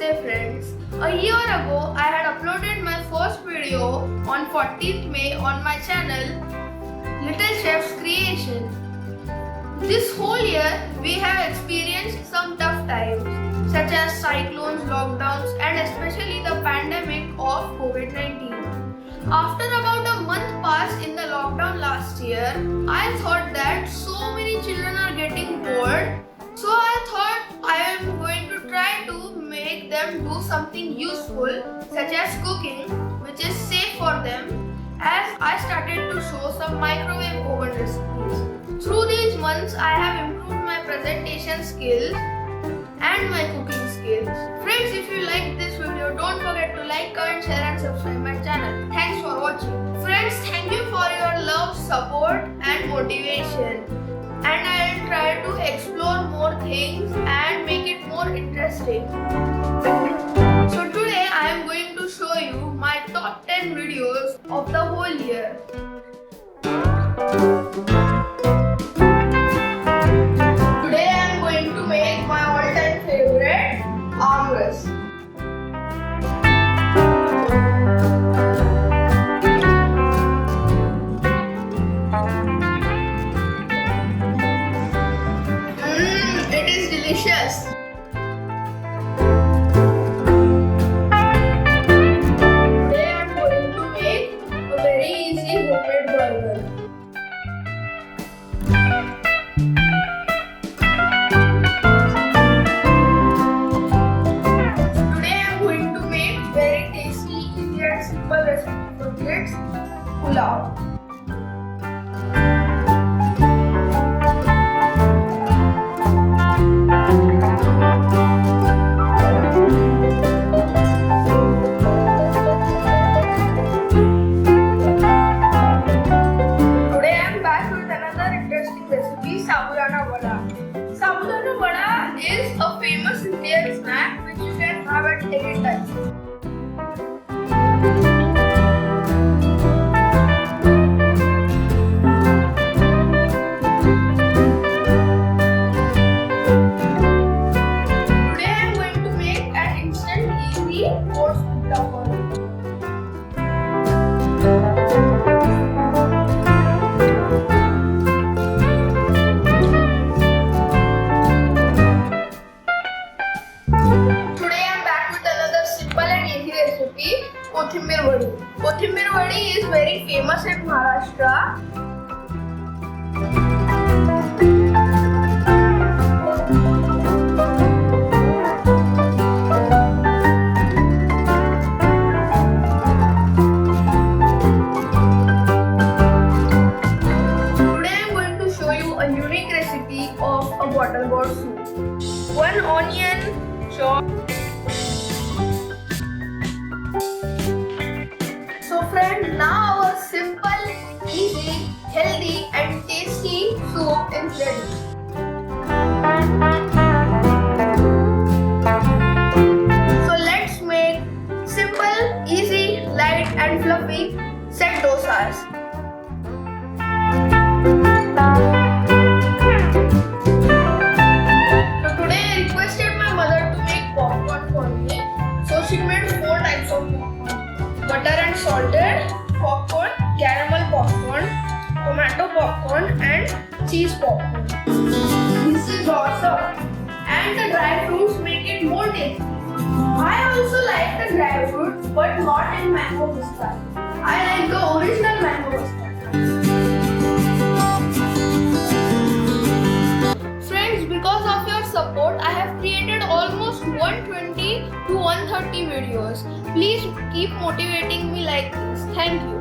Namaste friends. A year ago, I had uploaded my first video on 14th May on my channel, Little Chef's Creation. This whole year, we have experienced some tough times, such as cyclones, lockdowns, and especially the pandemic of COVID-19. After about a month passed in the lockdown last year, I thought that so many children are getting bored. So I thought I am going to try to make them do something useful such as cooking, which is safe for them, as I started to show some microwave oven recipes. Through these months I have improved my presentation skills and my cooking skills. Friends, if you like this video, don't forget to like, comment, share and subscribe my channel. Thanks for watching. Friends, thank you for your love, support and motivation. And I will try to explore more things and make it more interesting. So today I am going to show you my top 10 videos of the whole year. Today I am going to make my all-time favorite armrest. It is delicious. Today I am going to make a very easy homemade burger. Today I am going to make very tasty, easy and simple recipe for kids, pulao. Sabudana vada. Sabudana vada is a famous Indian snack which you can have at any time. Today I am going to make an instant easy oats pulao for you. Kothimir Vadi. Kothimir Vadi is very famous in Maharashtra. Today I am going to show you a unique recipe of a bottle gourd soup. 1 onion chopped. So friends, now our simple, easy, healthy and tasty soup is ready. So let's make simple, easy, light and fluffy set dosas. So today I requested my mother to make popcorn for me. So she made 4 types of popcorn. Butter and salted popcorn, caramel popcorn, tomato popcorn and cheese popcorn. This is awesome. And the dry fruits make it more tasty. I also like the dry fruits but not in mango pista. I like the original mango pista. Friends, because of your support, I have created almost 120 to 130 videos. Please keep motivating me like this. Thank you.